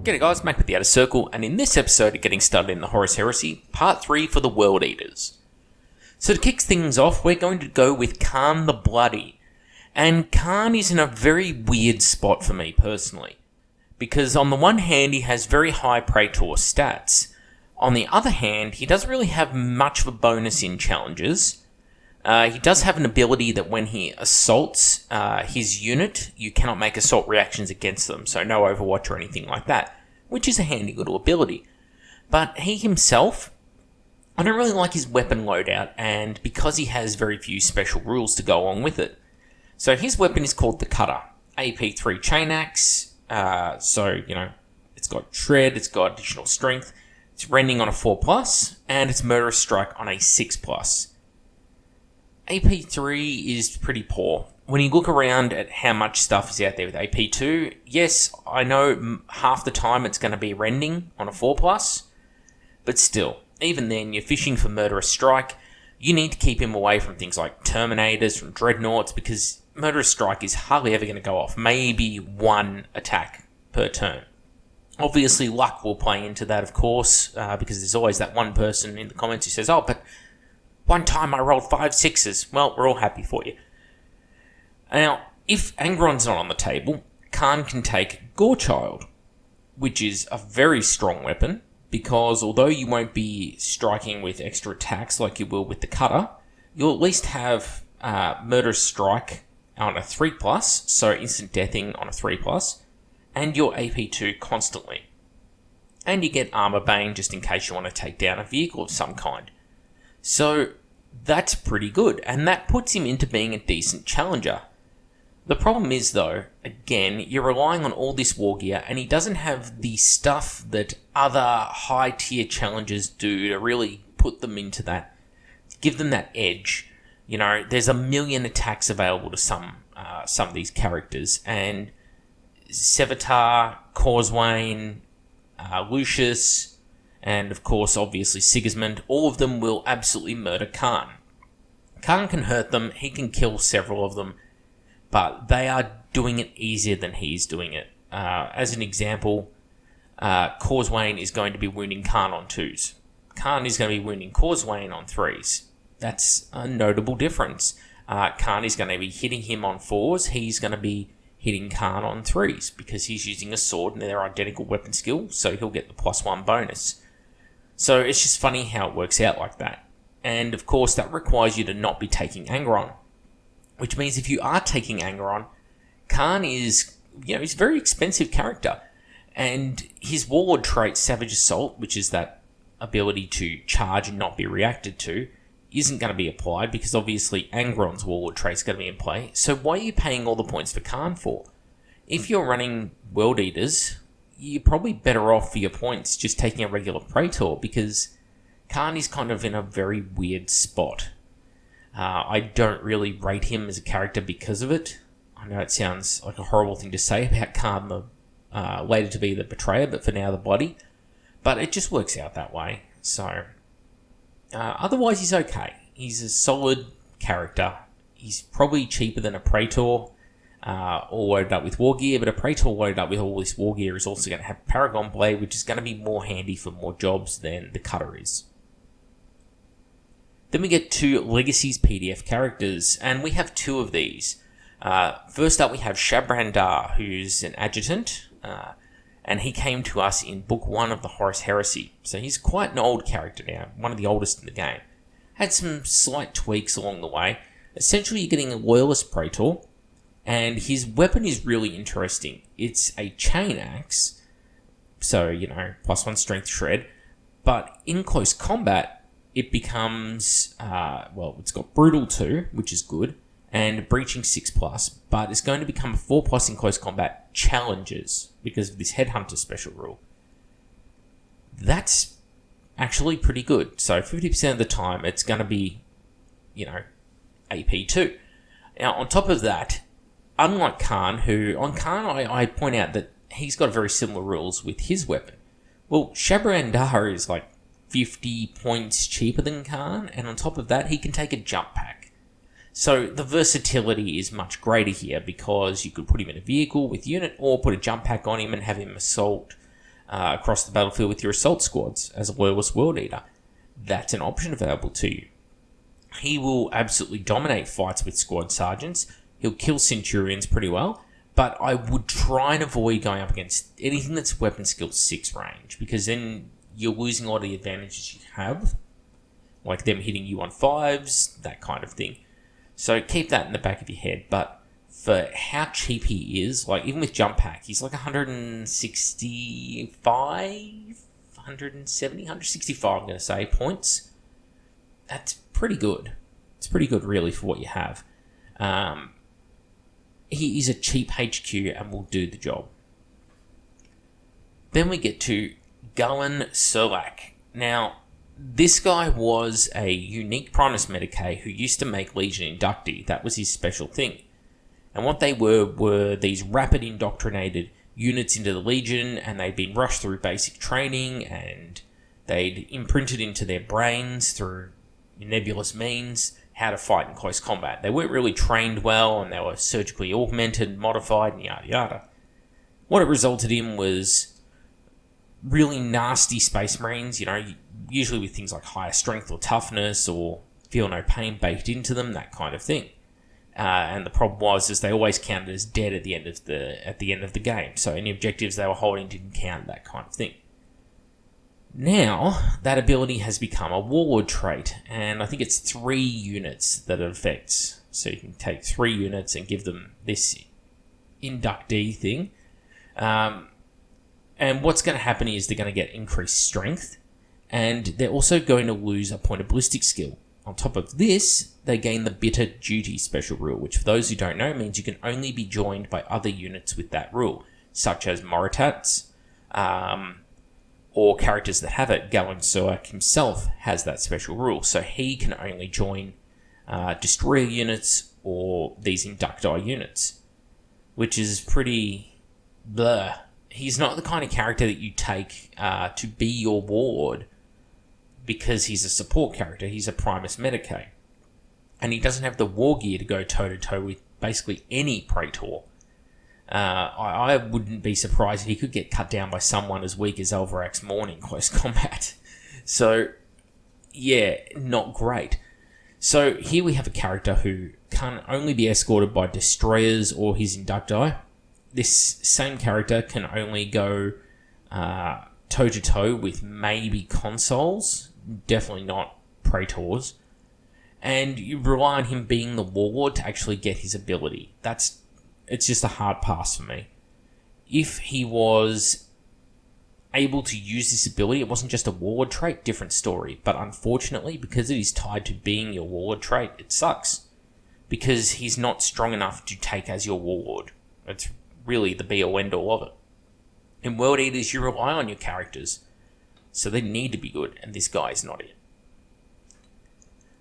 G'day guys, Mac with the Outer Circle, and in this episode of Getting Started in the Horus Heresy, Part 3 for the World Eaters. So to kick things off, we're going to go with Khan the Bloody. And Khan is in a very weird spot for me personally. Because on the one hand, he has very high Praetor stats. On the other hand, he doesn't really have much of a bonus in challenges. He does have an ability that when he assaults his unit, you cannot make assault reactions against them, so no Overwatch or anything like that, which is a handy little ability. But he himself, I don't really like his weapon loadout, and because he has very few special rules to go along with it. So his weapon is called the Cutter, AP3 chain axe, it's got shred, it's got additional strength, it's rending on a 4+, and it's murderous strike on a 6+. AP3 is pretty poor. When you look around at how much stuff is out there with AP2, yes, I know half the time it's going to be rending on a 4+, but still, even then, you're fishing for murderous strike. You need to keep him away from things like Terminators, from Dreadnoughts, because murderous strike is hardly ever going to go off. Maybe one attack per turn. Obviously, luck will play into that, of course, because there's always that one person in the comments who says, oh, but one time I rolled 5 6s. Well, we're all happy for you. Now, if Angron's not on the table, Khan can take Gorechild, which is a very strong weapon, because although you won't be striking with extra attacks like you will with the Cutter, you'll at least have Murderous Strike on a 3+, so instant deathing on a 3+, and your AP2 constantly. And you get Armor Bane just in case you want to take down a vehicle of some kind. So that's pretty good, and that puts him into being a decent challenger. The problem is, though, again, you're relying on all this war gear, and he doesn't have the stuff that other high-tier challengers do to really put them into that, give them that edge. You know, there's a million attacks available to some of these characters, and Sevatar, Corswain, Lucius, and of course, obviously Sigismund, all of them will absolutely murder Khan. Khan can hurt them, he can kill several of them, but they are doing it easier than he's doing it. As an example, Corswain is going to be wounding Khan on 2s. Khan is going to be wounding Corswain on 3s. That's a notable difference. Khan is going to be hitting him on 4s, he's going to be hitting Khan on 3s, because he's using a sword and they're identical weapon skill, so he'll get the +1 bonus. So it's just funny how it works out like that. And of course, that requires you to not be taking Angron. Which means if you are taking Angron, Khan is, he's a very expensive character. And his Warlord trait, Savage Assault, which is that ability to charge and not be reacted to, isn't going to be applied because obviously Angron's Warlord trait is going to be in play. So why are you paying all the points for Khan for? If you're running World Eaters, you're probably better off for your points just taking a regular Praetor, because Khan is kind of in a very weird spot. I don't really rate him as a character because of it. I know it sounds like a horrible thing to say about Khan, the later to be the Betrayer, but for now the Bloody. But it just works out that way. So otherwise he's okay. He's a solid character. He's probably cheaper than a Praetor, all loaded up with war gear, but a Praetor loaded up with all this war gear is also going to have Paragon Blade, which is going to be more handy for more jobs than the Cutter is. Then we get to Legacy's PDF characters, and we have 2 of these. First up, we have Shabrandar, who's an adjutant, and he came to us in Book 1 of the Horus Heresy. So he's quite an old character now, one of the oldest in the game. Had some slight tweaks along the way. Essentially, you're getting a Loyalist Praetor, and his weapon is really interesting. It's a chain axe, so, +1 strength shred, but in close combat, it becomes, it's got Brutal 2, which is good, and Breaching 6+, but it's going to become a 4+ in close combat challenges because of this Headhunter special rule. That's actually pretty good. So 50% of the time, it's going to be, AP2. Now, on top of that, unlike Khan, on Khan, I point out that he's got very similar rules with his weapon. Well, Shabrandar is like 50 points cheaper than Khan, and on top of that, he can take a jump pack. So the versatility is much greater here because you could put him in a vehicle with unit or put a jump pack on him and have him assault across the battlefield with your assault squads as a loyalist world eater. That's an option available to you. He will absolutely dominate fights with squad sergeants. He'll kill centurions pretty well, but I would try and avoid going up against anything that's weapon skill 6 range, because then you're losing a lot of the advantages you have, like them hitting you on 5s, that kind of thing. So keep that in the back of your head. But for how cheap he is, like even with jump pack, he's like 165, 170, 165, I'm going to say, points. That's pretty good. It's pretty good, really, for what you have. He is a cheap HQ and will do the job. Then we get to Gullen Surlak. Now, this guy was a unique Primus Medicae who used to make Legion inductee. That was his special thing. And what they were these rapid indoctrinated units into the Legion, and they'd been rushed through basic training, and they'd imprinted into their brains through nebulous means how to fight in close combat. They weren't really trained well, and they were surgically augmented, modified, and yada yada. What it resulted in was really nasty Space Marines, usually with things like higher strength or toughness or feel no pain baked into them, that kind of thing. And the problem was they always counted as dead at the end of the game. So any objectives they were holding didn't count, that kind of thing. Now, that ability has become a warlord trait, and I think it's 3 units that it affects. So you can take 3 units and give them this inductee thing. And what's going to happen is they're going to get increased strength, and they're also going to lose a point of ballistic skill. On top of this, they gain the Bitter Duty special rule, which for those who don't know means you can only be joined by other units with that rule, such as Moritats, or characters that have it. Gullen Surlak himself has that special rule, so he can only join destroyer units or these inductee units, which is pretty blur. He's not the kind of character that you take to be your ward because he's a support character. He's a Primus Medicae, and he doesn't have the war gear to go toe-to-toe with basically any Praetor. I wouldn't be surprised if he could get cut down by someone as weak as Elverax Morn in close combat. So, yeah, not great. So here we have a character who can only be escorted by destroyers or his inductee. This same character can only go toe-to-toe with maybe consoles, definitely not Praetors. And you rely on him being the warlord to actually get his ability. It's just a hard pass for me. If he was able to use this ability, it wasn't just a warlord trait, different story. But unfortunately, because it is tied to being your warlord trait, it sucks. Because he's not strong enough to take as your warlord. It's really the be-all end-all of it. In World Eaters, you rely on your characters, so they need to be good, and this guy is not it.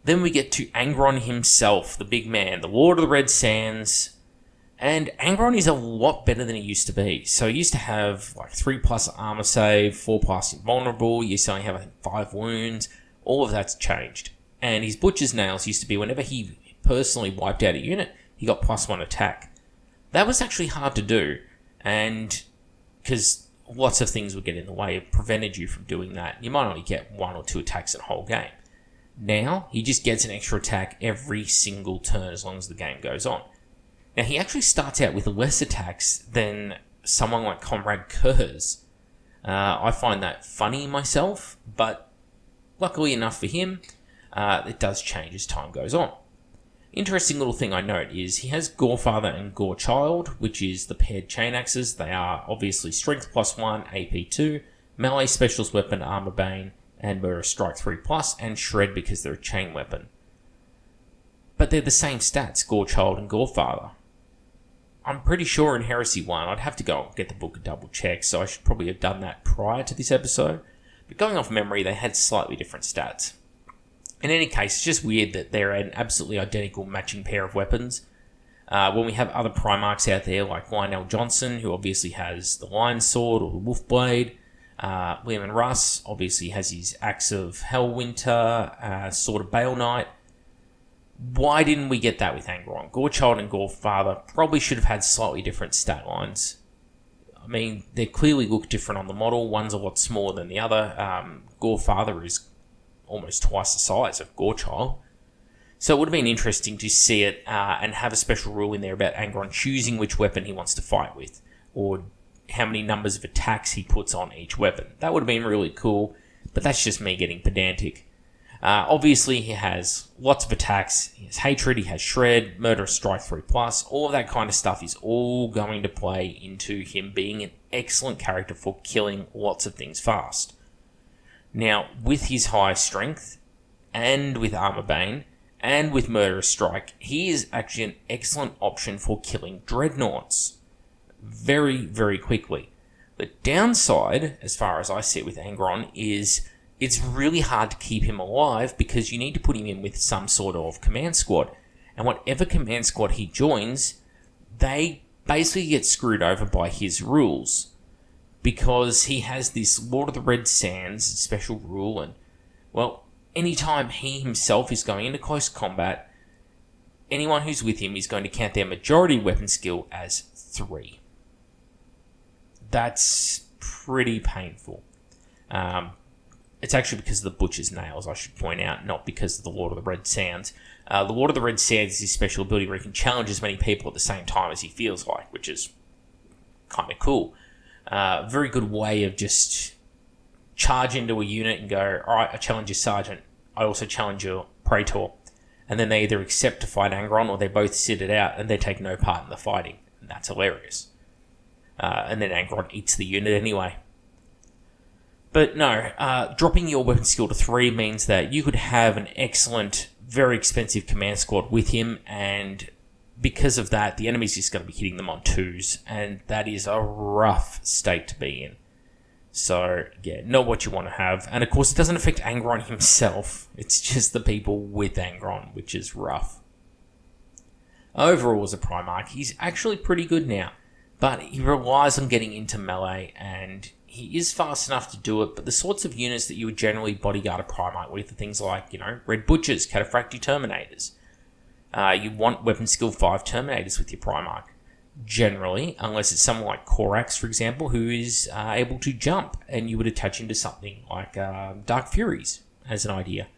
Then we get to Angron himself, the big man, the Lord of the Red Sands. And Angron is a lot better than he used to be. So he used to have like 3+ armor save, 4+ invulnerable, he used to only have I think 5 wounds. All of that's changed. And his Butcher's Nails used to be whenever he personally wiped out a unit, he got +1 attack. That was actually hard to do, and because lots of things would get in the way, it prevented you from doing that. You might only get 1 or 2 attacks in a whole game. Now, he just gets an extra attack every single turn as long as the game goes on. Now, he actually starts out with less attacks than someone like Comrade Kurz. I find that funny myself, but luckily enough for him, it does change as time goes on. Interesting little thing I note is he has Gorefather and Gorechild, which is the paired chain axes. They are obviously Strength +1, AP 2, Melee Specialist Weapon, Armor Bane, and Murder Strike 3+, and Shred because they're a chain weapon. But they're the same stats, Gorechild and Gorefather. I'm pretty sure in Heresy 1, I'd have to go and get the book and double check, so I should probably have done that prior to this episode. But going off memory, they had slightly different stats. In any case, it's just weird that they're an absolutely identical matching pair of weapons. When we have other Primarchs out there, like Lionel Johnson, who obviously has the Lion Sword or the Wolf Blade. Leomund Russ obviously has his Axe of Hellwinter, Sword of Bale Knight. Why didn't we get that with Angron? Gorechild and Gorefather probably should have had slightly different stat lines. I mean, they clearly look different on the model. One's a lot smaller than the other. Gorefather is almost twice the size of Gorechild. So it would have been interesting to see it and have a special rule in there about Angron choosing which weapon he wants to fight with, or how many numbers of attacks he puts on each weapon. That would have been really cool, but that's just me getting pedantic. Obviously, he has lots of attacks. He has Hatred, he has Shred, Murderous Strike 3+. All of that kind of stuff is all going to play into him being an excellent character for killing lots of things fast. Now, with his high strength, and with Armor Bane, and with Murderous Strike, he is actually an excellent option for killing Dreadnoughts very, very quickly. The downside, as far as I see it with Angron, is it's really hard to keep him alive because you need to put him in with some sort of command squad. And whatever command squad he joins, they basically get screwed over by his rules. Because he has this Lord of the Red Sands special rule, and, well, anytime he himself is going into close combat, anyone who's with him is going to count their majority weapon skill as 3. That's pretty painful. It's actually because of the Butcher's Nails, I should point out, not because of the Lord of the Red Sands. The Lord of the Red Sands is his special ability where he can challenge as many people at the same time as he feels like, which is kind of cool. Very good way of just charge into a unit and go, alright, I challenge your Sergeant, I also challenge your Praetor. And then they either accept to fight Angron or they both sit it out and they take no part in the fighting. And that's hilarious. And then Angron eats the unit anyway. But no, dropping your weapon skill to 3 means that you could have an excellent, very expensive command squad with him, and because of that, the enemy's just going to be hitting them on 2s, and that is a rough state to be in. So, yeah, not what you want to have. And of course, it doesn't affect Angron himself, it's just the people with Angron, which is rough. Overall, as a Primarch, he's actually pretty good now, but he relies on getting into melee, and he is fast enough to do it, but the sorts of units that you would generally bodyguard a Primarch with are things like, Red Butchers, Cataphractii Terminators. You want weapon skill 5 Terminators with your Primarch, generally, unless it's someone like Korax, for example, who is able to jump, and you would attach him to something like Dark Furies, as an idea.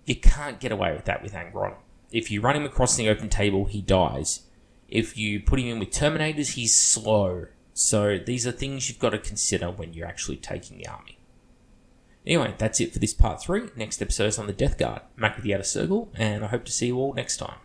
You can't get away with that with Angron. If you run him across the open table, he dies. If you put him in with Terminators, he's slow. So these are things you've got to consider when you're actually taking the army. Anyway, that's it for this part 3. Next episode's on the Death Guard. Mac with the Outer Circle, and I hope to see you all next time.